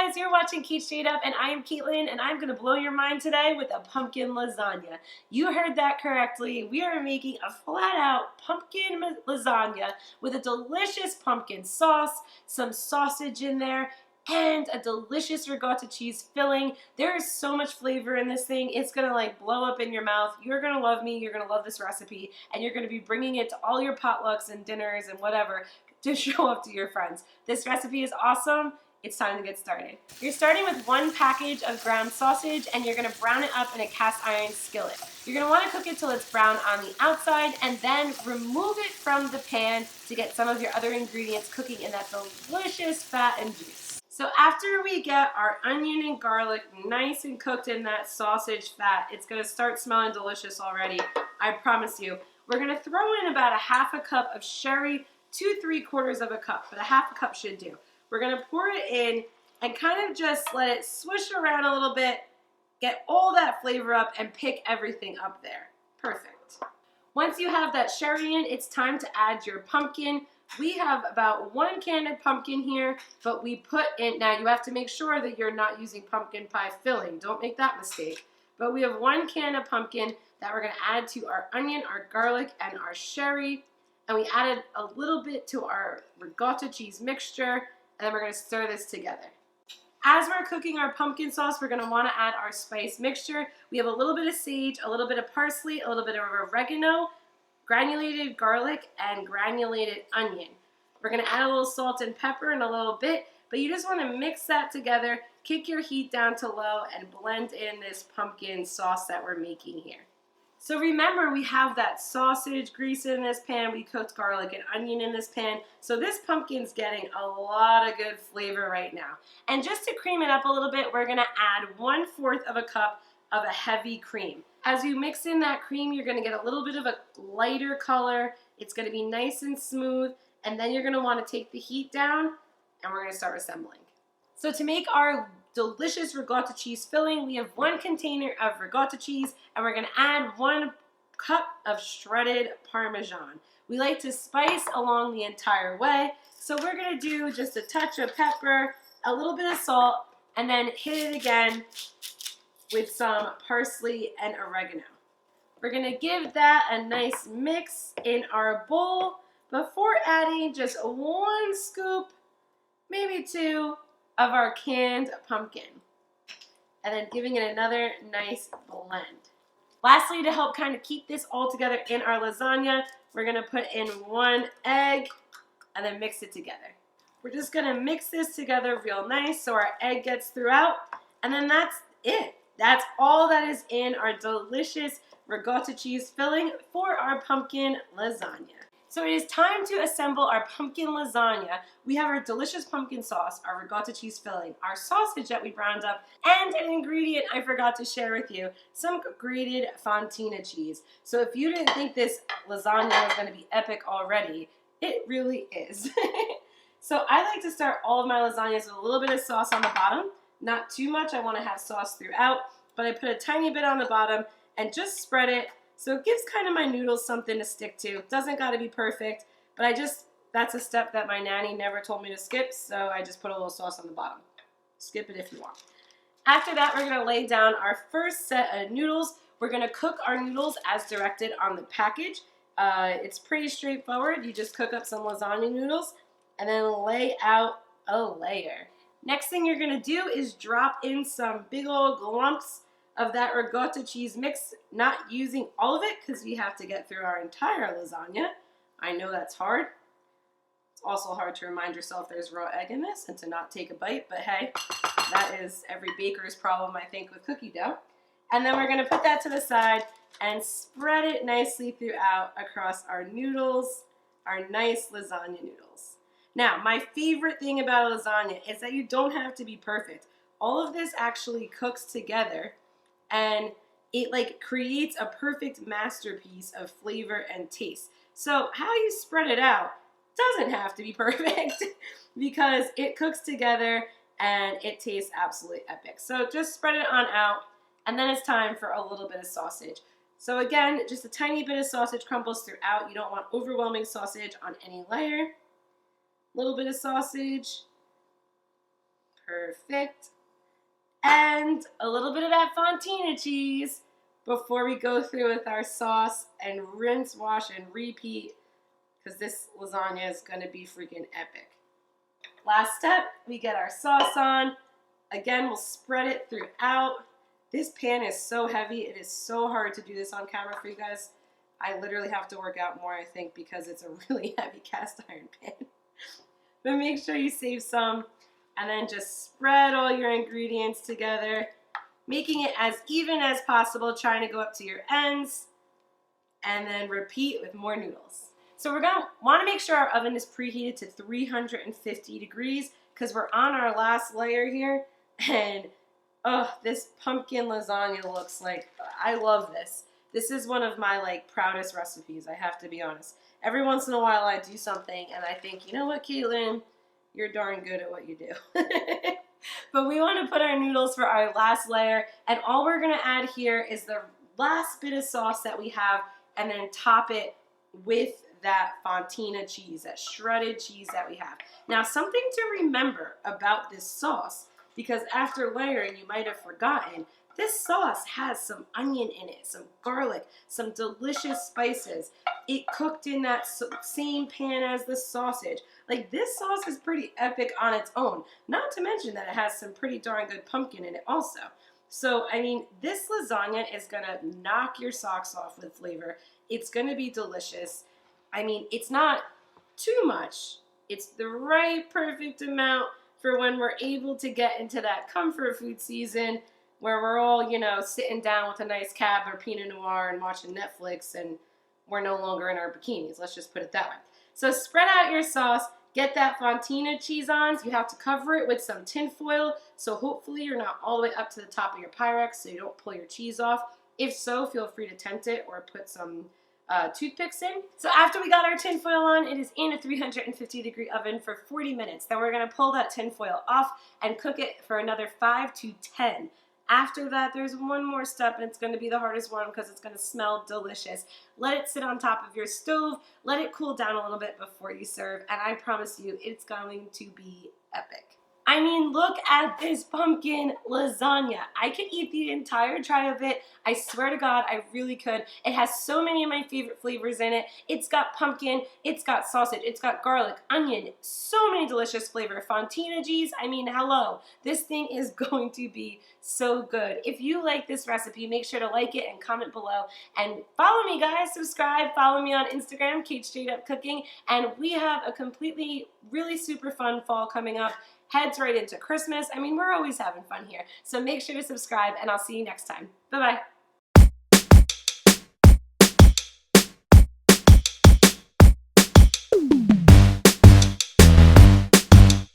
guys, you're watching Cait Straight Up, and I am Caitlin, and I'm going to blow your mind today with a pumpkin lasagna. You heard that correctly. We are making a flat-out pumpkin lasagna with a delicious pumpkin sauce, some sausage in there, and a delicious ricotta cheese filling. There is so much flavor in this thing. It's going to like blow up in your mouth. You're going to love me. You're going to love this recipe, and you're going to be bringing it to all your potlucks and dinners and whatever to show up to your friends. This recipe is awesome. It's time to get started. You're starting with 1 package of ground sausage, and you're going to brown it up in a cast iron skillet. You're going to want to cook it till it's brown on the outside, and then remove it from the pan to get some of your other ingredients cooking in that delicious fat and juice. So after we get our onion and garlic nice and cooked in that sausage fat, it's going to start smelling delicious already, I promise you. We're going to throw in about a ½ cup of sherry to 3/4 of a cup, but a ½ cup should do. We're going to pour it in and kind of just let it swish around a little bit, get all that flavor up, and pick everything up there. Perfect. Once you have that sherry in, it's time to add your pumpkin. We have about 1 can of pumpkin here, but we put in, now you have to make sure that you're not using pumpkin pie filling. Don't make that mistake. But we have 1 can of pumpkin that we're going to add to our onion, our garlic, and our sherry. And we added a little bit to our ricotta cheese mixture, and then we're going to stir this together. As we're cooking our pumpkin sauce, we're going to want to add our spice mixture. We have a little bit of sage, a little bit of parsley, a little bit of oregano, granulated garlic, and granulated onion. We're going to add a little salt and pepper in a little bit, but you just want to mix that together, kick your heat down to low, and blend in this pumpkin sauce that we're making here. So remember, we have that sausage grease in this pan. We cooked garlic and onion in this pan. So this pumpkin's getting a lot of good flavor right now. And just to cream it up a little bit, we're going to add 1/4 of a cup of a heavy cream. As you mix in that cream, you're going to get a little bit of a lighter color. It's going to be nice and smooth. And then you're going to want to take the heat down, and we're going to start assembling. So to make our delicious ricotta cheese filling, we have 1 container of ricotta cheese, and we're going to add 1 cup of shredded Parmesan. We like to spice along the entire way, so we're going to do just a touch of pepper, a little bit of salt, and then hit it again with some parsley and oregano. We're going to give that a nice mix in our bowl before adding just 1 scoop, maybe 2, of our canned pumpkin, and then giving it another nice blend. Lastly, to help kind of keep this all together in our lasagna, we're going to put in 1 egg and then mix it together. We're just going to mix this together real nice so our egg gets throughout, and then that's it. That's all that is in our delicious ricotta cheese filling for our pumpkin lasagna. So it is time to assemble our pumpkin lasagna. We have our delicious pumpkin sauce, our ricotta cheese filling, our sausage that we browned up, and an ingredient I forgot to share with you, some grated fontina cheese. So if you didn't think this lasagna was going to be epic already, it really is. So I like to start all of my lasagnas with a little bit of sauce on the bottom. Not too much, I want to have sauce throughout, but I put a tiny bit on the bottom and just spread it. So it gives kind of my noodles something to stick to. Doesn't got to be perfect, but that's a step that my nanny never told me to skip, so I just put a little sauce on the bottom. Skip it if you want. After that, we're going to lay down our first set of noodles. We're going to cook our noodles as directed on the package. It's pretty straightforward. You just cook up some lasagna noodles and then lay out a layer. Next thing you're going to do is drop in some big old lumps of that ricotta cheese mix, not using all of it because we have to get through our entire lasagna. I know that's hard. It's also hard to remind yourself there's raw egg in this and to not take a bite, but hey, that is every baker's problem, I think, with cookie dough. And then we're going to put that to the side and spread it nicely throughout across our noodles, our nice lasagna noodles. Now, my favorite thing about a lasagna is that you don't have to be perfect. All of this actually cooks together, and it like creates a perfect masterpiece of flavor and taste. So how you spread it out doesn't have to be perfect because it cooks together and it tastes absolutely epic. So just spread it on out, and then it's time for a little bit of sausage. So again, just a tiny bit of sausage crumbles throughout. You don't want overwhelming sausage on any layer. A little bit of sausage. Perfect. And a little bit of that fontina cheese before we go through with our sauce and rinse, wash, and repeat, because this lasagna is going to be freaking epic. Last step, we get our sauce on. Again, we'll spread it throughout. This pan is so heavy. It is so hard to do this on camera for you guys. I literally have to work out more, I think, because it's a really heavy cast iron pan. But make sure you save some, and then just spread all your ingredients together, making it as even as possible, trying to go up to your ends, and then repeat with more noodles. So we're going to want to make sure our oven is preheated to 350 degrees because we're on our last layer here, and oh, this pumpkin lasagna looks like, I love this. This is one of my proudest recipes, I have to be honest. Every once in a while I do something and I think, you know what, Caitlin, you're darn good at what you do. But we want to put our noodles for our last layer, and all we're going to add here is the last bit of sauce that we have, and then top it with that fontina cheese, that shredded cheese that we have. Now, something to remember about this sauce, because after layering you might have forgotten, this sauce has some onion in it, some garlic, some delicious spices. It cooked in that same pan as the sausage. This sauce is pretty epic on its own. Not to mention that it has some pretty darn good pumpkin in it also. So, I mean, this lasagna is going to knock your socks off with flavor. It's going to be delicious. I mean, it's not too much. It's the right perfect amount for when we're able to get into that comfort food season where we're all, sitting down with a nice cab or Pinot Noir and watching Netflix, and we're no longer in our bikinis. Let's just put it that way. So spread out your sauce. Get that fontina cheese on. You have to cover it with some tin foil, so hopefully you're not all the way up to the top of your Pyrex so you don't pull your cheese off. If so, feel free to tent it or put some toothpicks in. So after we got our tin foil on, it is in a 350 degree oven for 40 minutes. Then we're going to pull that tin foil off and cook it for another 5 to 10. After that, there's one more step, and it's going to be the hardest one because it's going to smell delicious. Let it sit on top of your stove. Let it cool down a little bit before you serve, and I promise you, it's going to be epic. I mean, look at this pumpkin lasagna. I could eat the entire tray of it. I swear to God, I really could. It has so many of my favorite flavors in it. It's got pumpkin, it's got sausage, it's got garlic, onion, so many delicious flavors. Fontina cheese, I mean, hello. This thing is going to be so good. If you like this recipe, make sure to like it and comment below. And follow me, guys. Subscribe. Follow me on Instagram, Cait Straight Up Cooking. And we have a completely, really super fun fall coming up. Heads right into Christmas. I mean, we're always having fun here. So make sure to subscribe, and I'll see you next time. Bye-bye.